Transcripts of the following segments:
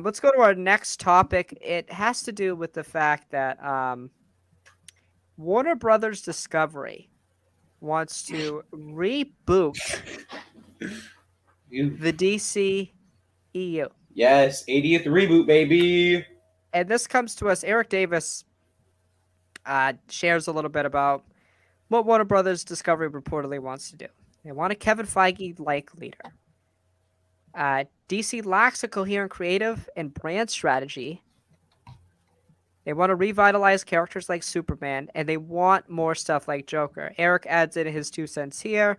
let's go to our next topic. It has to do with the fact that Warner Brothers Discovery wants to reboot You, the DCEU. yes, 80th reboot, baby. And this comes to us. Eric Davis shares a little bit about what Warner Brothers Discovery reportedly wants to do. They want a Kevin Feige-like leader. DC lacks a coherent creative and brand strategy. They want to revitalize characters like Superman, and they want more stuff like Joker. Eric adds in his 2 cents here.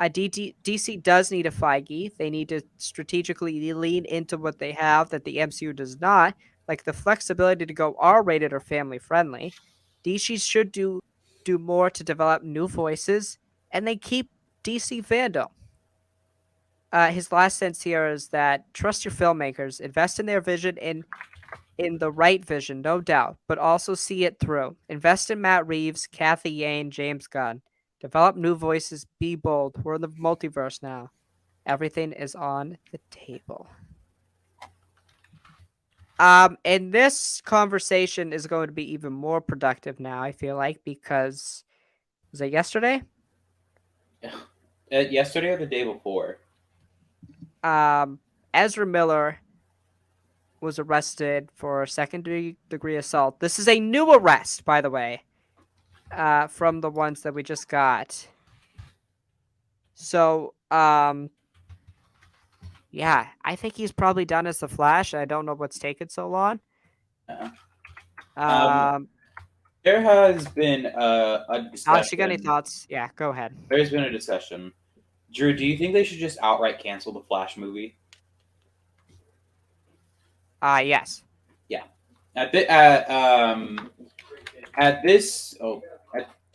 DC does need a Feige. They need to strategically lean into what they have that the MCU does not, like the flexibility to go R-rated or family-friendly. DC should do more to develop new voices, and they keep DC fandom. His last sentence here is that trust your filmmakers, invest in their vision and in the right vision, no doubt, but also see it through. Invest in Matt Reeves, Kathy Yane, James Gunn. Develop new voices, be bold. We're in the multiverse now. Everything is on the table. And this conversation is going to be even more productive now, I feel like, because was it yesterday? Yesterday or the day before? Ezra Miller was arrested for second-degree assault. This is a new arrest, by the way, from the ones that we just got. So, yeah, I think he's probably done as the Flash. I don't know what's taken so long. Uh, um, Um, there has been a Alex, you got any discussion. thoughts? Yeah, go ahead. There's been a discussion. Drew, do you think they should just outright cancel the Flash movie? Yes. Yeah. At the at this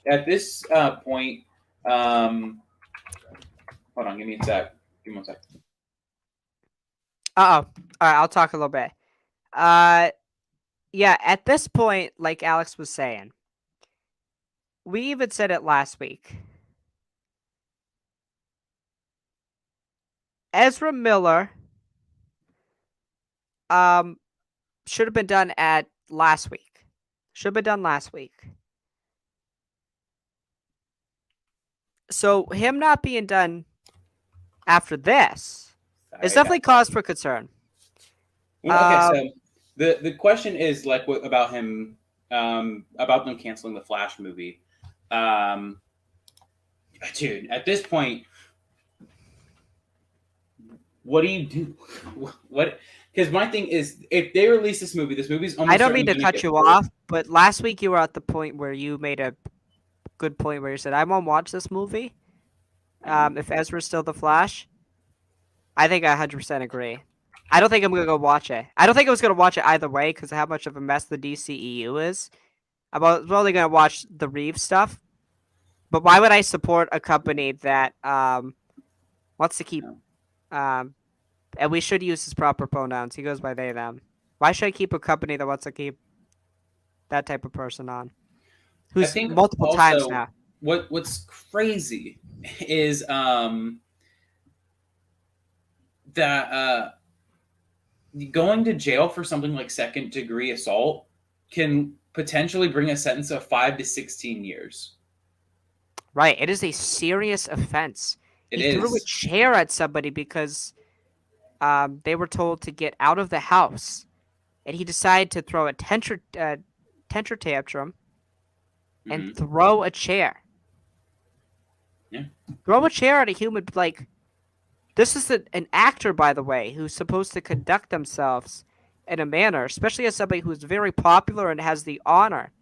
at this point, um, hold on, give me a sec. Give me one sec. All right, I'll talk a little bit. Uh, yeah, at this point, like Alex was saying, we even said it last week. Ezra Miller, um, should have been done at last week. Should have been done last week. So him not being done after this is Sorry definitely about that. cause for concern. Okay, Um, so the question is like what about him about them canceling the Flash movie. Um, dude, at this point, what do you do? What? Because my thing is, if they release this movie's I almost don't mean certainly to going to cut get you pulled. off, but last week you were at the point where you made a good point where you said, I won't watch this movie if Ezra's still the Flash. I think I 100% agree. I don't think I'm going to go watch it. I don't think I was going to watch it either way because of how much of a mess the DCEU is. I'm only going to watch the Reeves stuff. But why would I support a company that wants to keep and we should use his proper pronouns. He goes by they, them. Why should I keep a company that wants to keep that type of person on? I Who's think multiple times also now. what's crazy is that going to jail for something like second degree assault can potentially bring a sentence of 5 to 16 years. Right. It is a serious offense. It He threw a is. chair at somebody because they were told to get out of the house. And he decided to throw a temper tantrum and Mm-hmm. throw a chair. Yeah. Throw a chair at a human. Like, this is an actor, by the way, who's supposed to conduct themselves in a manner, especially as somebody who's very popular and has the honor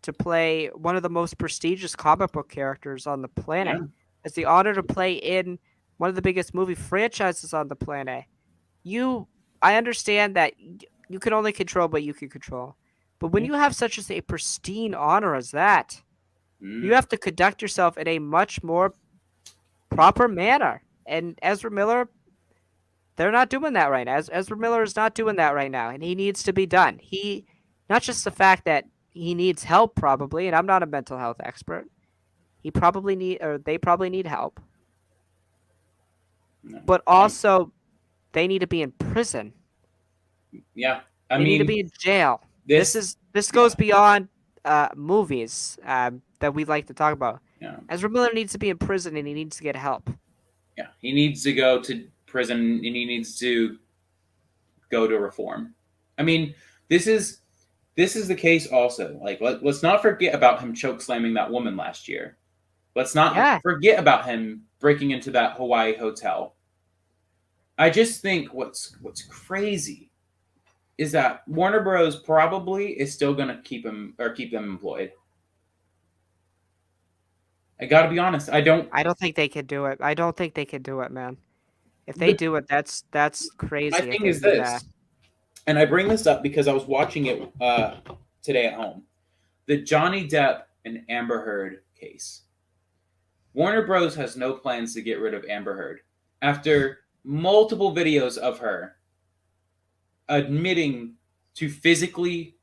to play one of the most prestigious comic book characters on the Yeah. planet. Has the honor to play in one of the biggest movie franchises on the planet. I understand that you can only control what you can control. But when Yeah. you have such as a pristine honor as that, you Mm. have to conduct yourself in a much more proper manner. And Ezra Miller, they're not doing that right now. Ezra Miller is not doing that right now, and he needs to be done. Not just the fact that he needs help, probably, and I'm not a mental health expert. They probably need help, No. but also they need to be in prison Yeah, They need to be in jail. This goes beyond movies that we like to talk about. Yeah, Ezra Miller needs to be in prison and he needs to get help. yeah. He needs to go to prison and he needs to go to reform. I mean, this is the case also. Like, let's not forget about him choke slamming that woman last year. Let's not Yeah, forget about him breaking into that Hawaii hotel. I just think what's crazy is that Warner Bros. Probably is still going to keep them employed. I got to be honest. I don't. I don't think they could do it. I don't think they could do it, man. If they The, do it, that's my crazy. If thing they is do that, this, and I bring this up because I was watching it today at home. The Johnny Depp and Amber Heard case. Warner Bros. Has no plans to get rid of Amber Heard after multiple videos of her admitting to physically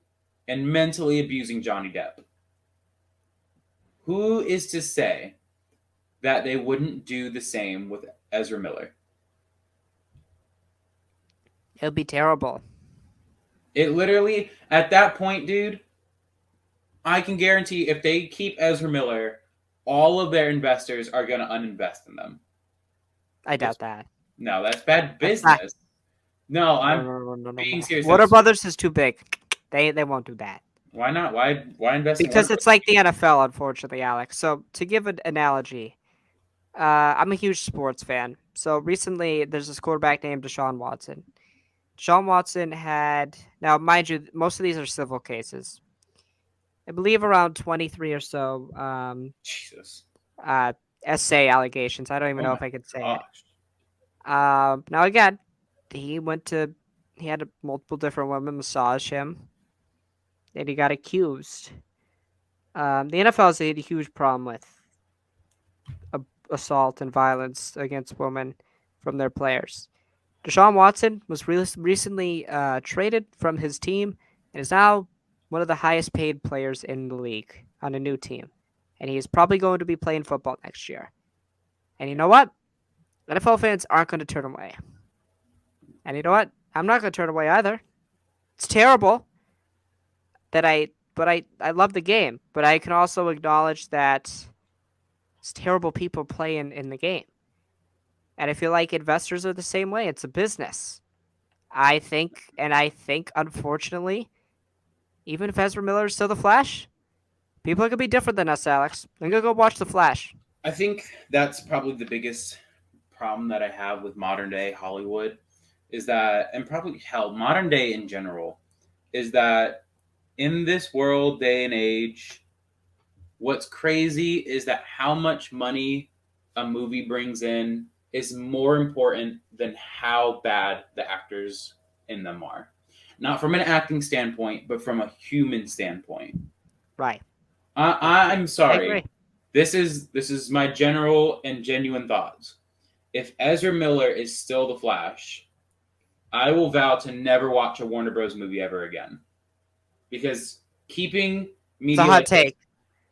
and mentally abusing Johnny Depp. Who is to say that they wouldn't do the same with Ezra Miller? it'll be terrible. It literally, at that point, dude, I can guarantee if they keep Ezra Miller, all of their investors are going to uninvest in them. I doubt that. No, that's bad That's not- business. No, I'm no. being serious. Warner Brothers is too big. They won't do that. Why not? Why invest in Because Warner it's like the NFL, unfortunately, Alex. So to give an analogy, I'm a huge sports fan. So recently, there's this quarterback named Deshaun Watson. Deshaun Watson had, now mind you, most of these are civil cases. I believe around 23 or so Jesus. essay allegations. I don't even Oh know my if I could say gosh. it. Now again, he had multiple different women massage him, and he got accused. The NFL has a huge problem with assault and violence against women from their players. Deshaun Watson was recently traded from his team and is now one of the highest paid players in the league on a new team. And he is probably going to be playing football next year. And you know what? NFL fans aren't going to turn away. And you know what? I'm not going to turn away either. It's terrible that I love the game, but I can also acknowledge that it's terrible people playing in the game. And I feel like investors are the same way. It's a business. I think, unfortunately, even if Ezra Miller is still the Flash, people are gonna be different than us, Alex. They're gonna go watch the Flash. I think that's probably the biggest problem that I have with modern day Hollywood is that, and probably hell, modern day in general, is that in this world, day and age, what's crazy is that how much money a movie brings in is more important than how bad the actors in them are. Not from an acting standpoint, but from a human standpoint. Right. I'm I sorry. agree. This is my general and genuine thoughts. If Ezra Miller is still the Flash, I will vow to never watch a Warner Bros. Movie ever again. Because keeping media. It's a hot take.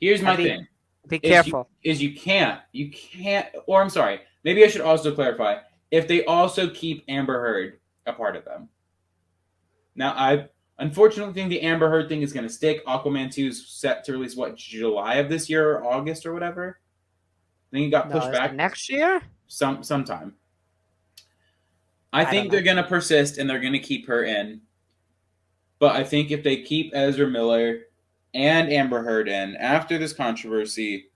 Here's my thing. Be careful. You can't, or I'm sorry, maybe I should also clarify, if they also keep Amber Heard a part of them. Now, I unfortunately think the Amber Heard thing is going to stick. Aquaman 2 is set to release, July of this year or August or whatever? I think it got pushed back. Next year? Sometime. I think they're going to persist and they're going to keep her in. But I think if they keep Ezra Miller and Amber Heard in after this controversy,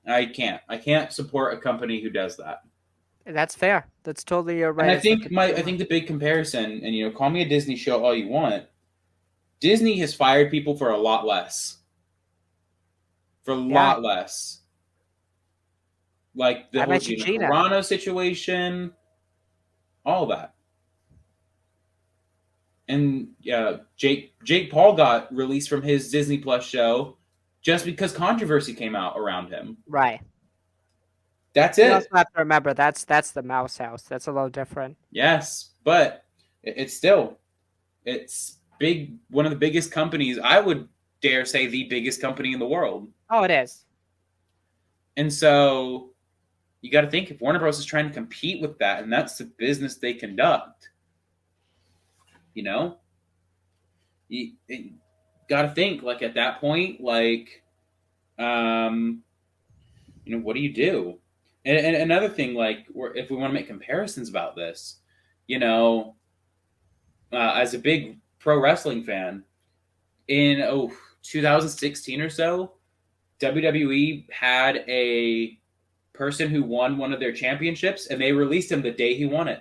I can't support a company who does that. That's fair. That's totally right. And I think the big comparison, and call me a Disney show all you want, Disney has fired people for a lot less. For a lot less. Like the whole Gina Carano situation, all that. And Jake Paul got released from his Disney Plus show just because controversy came out around him. Right. That's it. You also have to remember that's the Mouse House. That's a little different. Yes, but it's big. One of the biggest companies. I would dare say the biggest company in the world. Oh, it is. And so you got to think if Warner Bros. Is trying to compete with that, and that's the business they conduct. you got to think like at that point, like, um, what do you do? And another thing, like, if we want to make comparisons about this, you know, as a big pro wrestling fan, in 2016 or so, WWE had a person who won one of their championships, and they released him the day he won it,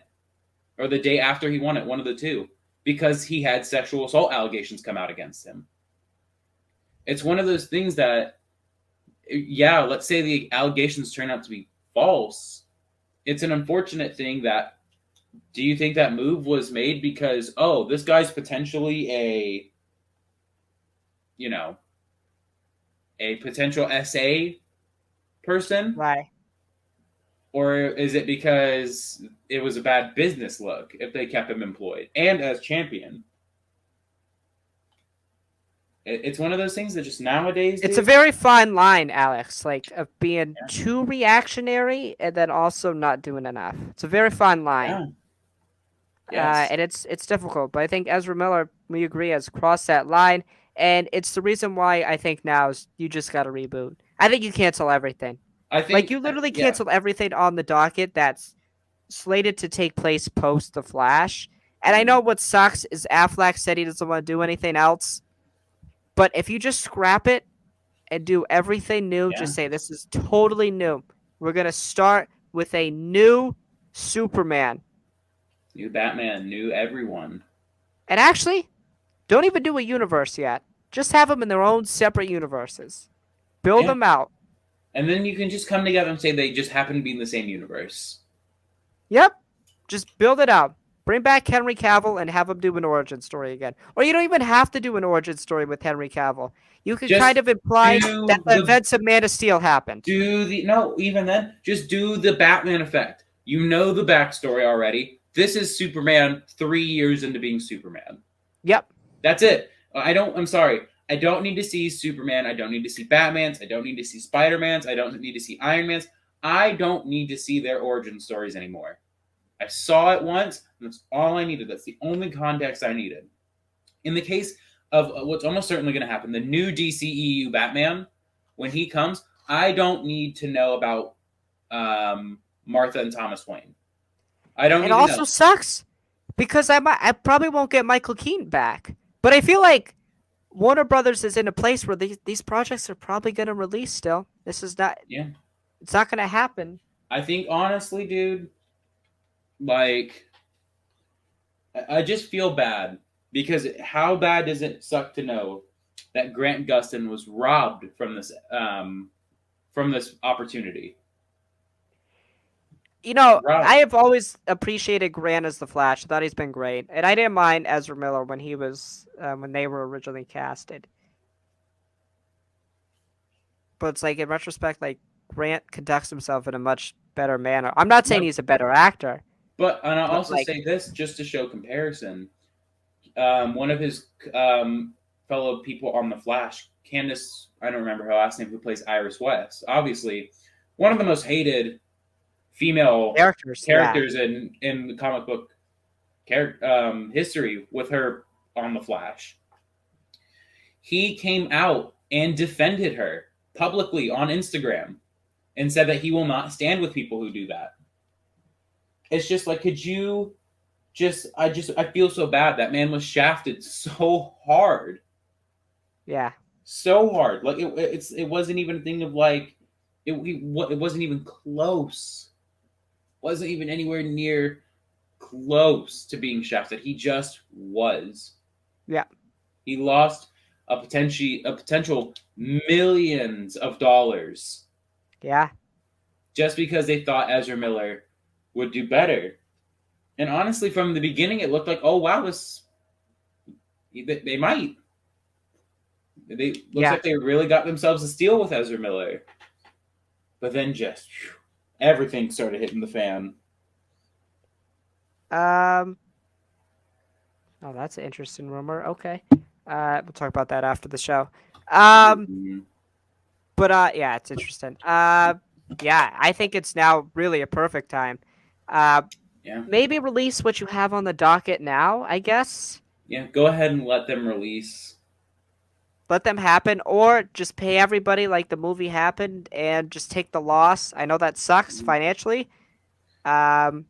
or the day after he won it, one of the two, because he had sexual assault allegations come out against him. It's one of those things that, yeah, let's say the allegations turn out to be false. It's an unfortunate thing that, do you think that move was made because, oh, this guy's potentially a potential SA person? Right. Or is it because it was a bad business look if they kept him employed and as champion? It's one of those things that just nowadays. It's a very fine line, Alex, like of being too reactionary and then also not doing enough. It's a very fine line. Yeah. Yes. And it's difficult, but I think Ezra Miller, we agree, has crossed that line, and it's the reason why I think now is you just got to reboot. I think you cancel everything. I think Like you literally canceled everything on the docket that's slated to take place post the Flash. And I know what sucks is Affleck said he doesn't want to do anything else. But if you just scrap it and do everything new, just say this is totally new. We're gonna start with a new Superman. New Batman, new everyone. And actually, don't even do a universe yet. Just have them in their own separate universes. Build them out. And then you can just come together and say they just happen to be in the same universe. Yep. Just build it out. Bring back Henry Cavill and have him do an origin story again. Or you don't even have to do an origin story with Henry Cavill. You can kind of imply that the events of Man of Steel happened. Even then, just do the Batman effect. You know the backstory already. This is Superman 3 years into being Superman. Yep. That's it. I'm sorry. I don't need to see Superman. I don't need to see Batman's. I don't need to see Spider-Man's. I don't need to see Iron Man's. I don't need to see their origin stories anymore. I saw it once, and that's all I needed. That's the only context I needed. In the case of what's almost certainly going to happen, the new DCEU Batman, when he comes, I don't need to know about Martha and Thomas Wayne. I don't. It also sucks because I probably won't get Michael Keaton back. But I feel like Warner Brothers is in a place where these projects are probably going to release still. This is not. Yeah. It's not going to happen. I think honestly, dude, like, I just feel bad because how bad does it suck to know that Grant Gustin was robbed from this opportunity? I have always appreciated Grant as the Flash. I thought he's been great, and I didn't mind Ezra Miller when he was when they were originally casted. But it's like in retrospect, like Grant conducts himself in a much better manner. I'm not saying he's a better actor. And I'll also say this just to show comparison. One of his fellow people on The Flash, Candace, I don't remember her last name, who plays Iris West. Obviously, one of the most hated female characters in the comic book history with her on The Flash. He came out and defended her publicly on Instagram and said that he will not stand with people who do that. It's just like, could you I feel so bad. That man was shafted so hard. Yeah. So hard. Like it wasn't even a thing of like, it wasn't even close. Wasn't even anywhere near close to being shafted. He just was. Yeah. He lost a potential millions of dollars. Yeah. Just because they thought Ezra Miller would do better. And honestly, from the beginning, it looked like, oh, wow, they might. Looks like they really got themselves a steal with Ezra Miller. But then just everything started hitting the fan. Oh, that's an interesting rumor. Okay. We'll talk about that after the show. But yeah, it's interesting. Yeah, I think it's now really a perfect time. Maybe release what you have on the docket now, I guess. Yeah, go ahead and let them release. Let them happen, or just pay everybody like the movie happened and just take the loss. I know that sucks financially. Um,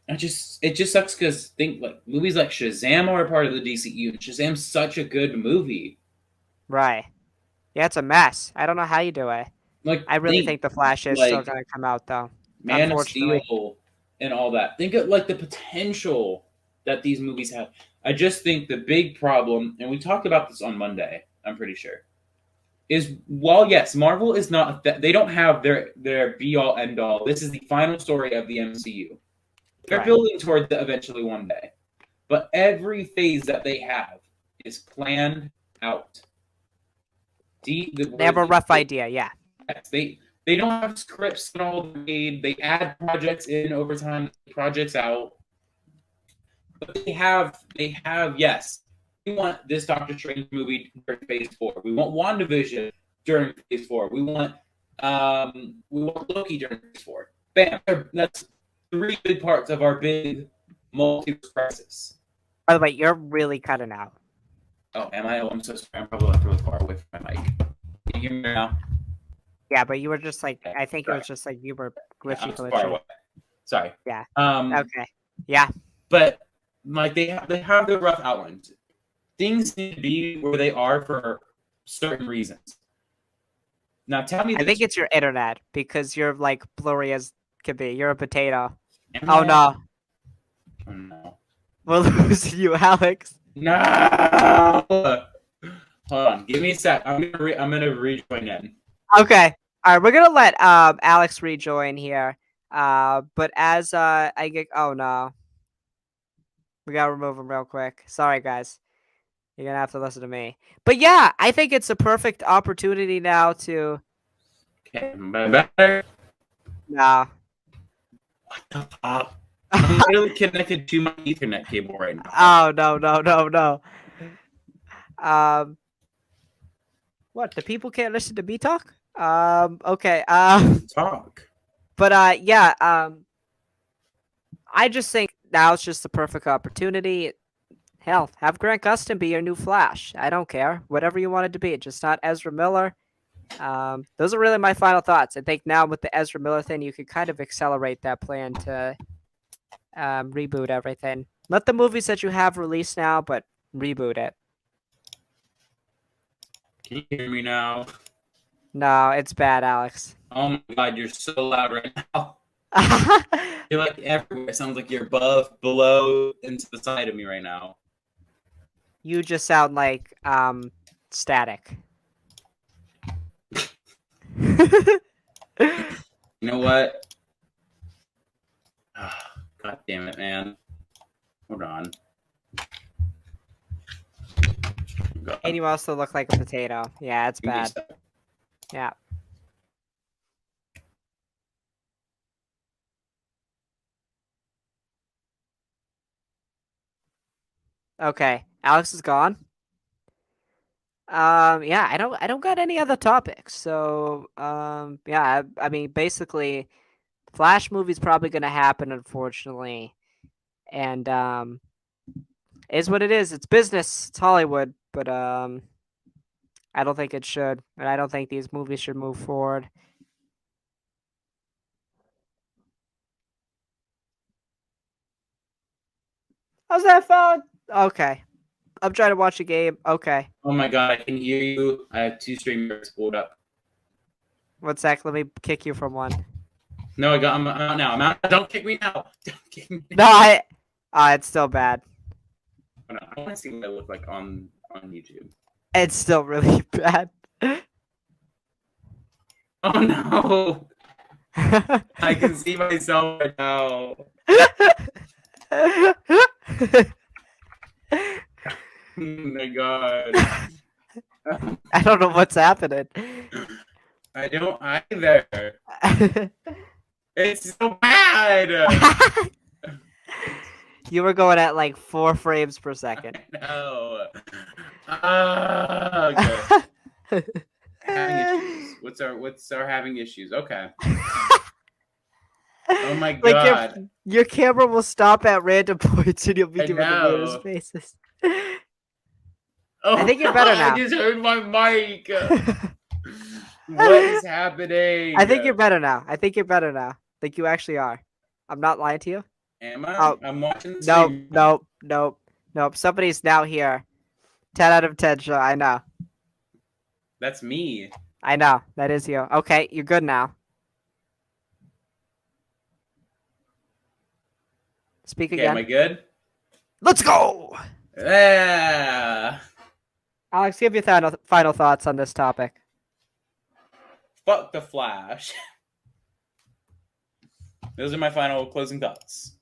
It just sucks because think like movies like Shazam are a part of the DCU. And Shazam's such a good movie. right. Yeah, it's a mess. I don't know how you do it. Like I really think think the Flash is still like gonna come out though. Man of Unfortunately. Steel and all that. Think of like the potential that these movies have. I just think the big problem, and we talked about this on Monday, I'm pretty sure, is while yes, Marvel is not they don't have their be all end all. This is the final story of the MCU. They're Right. building towards that eventually one day. But every phase that they have is planned out. They have a rough idea, yeah. They don't have scripts and all made. They add projects in over time, projects out. But they have yes. We want this Doctor Strange movie during Phase 4. We want WandaVision during Phase 4. We want Loki during Phase 4. Bam! That's three big parts of our big multiverse crisis. By the way, you're really cutting out. Oh, am I? Oh, I'm so sorry. I'm probably really far away from my mic. Can you hear me now? Yeah, but you were just like, I think it Sorry. was just like you were Yeah, glitchy, I'm so far glitchy. away. Sorry. Yeah. Um, Okay. Yeah. but like they have the rough outlines. Things need to be where they are for certain reasons. Now tell me I think this. it's your internet because you're like blurry as can be. You're a potato. Am Oh I? no. Oh no. We're losing you, Alex. No. Hold on. Give me a sec. I'm gonna rejoin in. Okay. All right, we're gonna let Alex rejoin here. But as I get, oh no, we gotta remove him real quick. Sorry, guys. You're gonna have to listen to me. But yeah, I think it's a perfect opportunity now to. Okay, better. No. What the fuck? I'm literally connected to my Ethernet cable right now. Oh no. Um, what? The people can't listen to me talk? Okay. Talk. But yeah. I just think now it's just the perfect opportunity. Hell, have Grant Gustin be your new Flash. I don't care. Whatever you want it to be. Just not Ezra Miller. Those are really my final thoughts. I think now with the Ezra Miller thing, you could kind of accelerate that plan to reboot everything. Let the movies that you have release now, but reboot it. Can you hear me now? No, it's bad, Alex. Oh my god, you're so loud right now. You're like everywhere. It sounds like you're above, below, and to the side of me right now. You just sound like static. You know what? Oh, god damn it, man. Hold on. God. And you also look like a potato. Yeah, it's bad. Yeah. Okay, Alex is gone. Yeah, I don't got any other topics. So, yeah, I mean, basically, Flash movie's probably gonna happen, unfortunately, and is what it is. It's business. It's Hollywood, but I don't think it should, and I don't think these movies should move forward. How's that phone? Okay, I'm trying to watch a game. Okay, Oh my god, I can hear you. I have two streamers pulled up. 1 sec. Let me kick you from one. No, I'm out now. I'm out. Don't kick me now. Don't kick me. No, it's still bad. Oh, no. I want to see what I look like on YouTube. It's still really bad. Oh no! I can see myself right now. Oh my god. I don't know what's happening. I don't either. It's so bad. You were going at like 4 frames per second. No. Okay. Having issues. What's our having issues? Okay. Oh my god. Like your camera will stop at random points and you'll be I doing the weirdest know. faces. Oh, I think you're better now. I just heard my mic. What is happening? I think you're better now. I think you're better now. Like you actually are. I'm not lying to you. Am I? Oh, I'm watching the nope, stream. nope. Somebody's now here. 10 out of 10, sure. I know. That's me. I know. That is you. Okay, you're good now. Speak Okay, again. am I good? Let's go! Yeah. Alex, give your final thoughts on this topic. Fuck the Flash. Those are my final closing thoughts.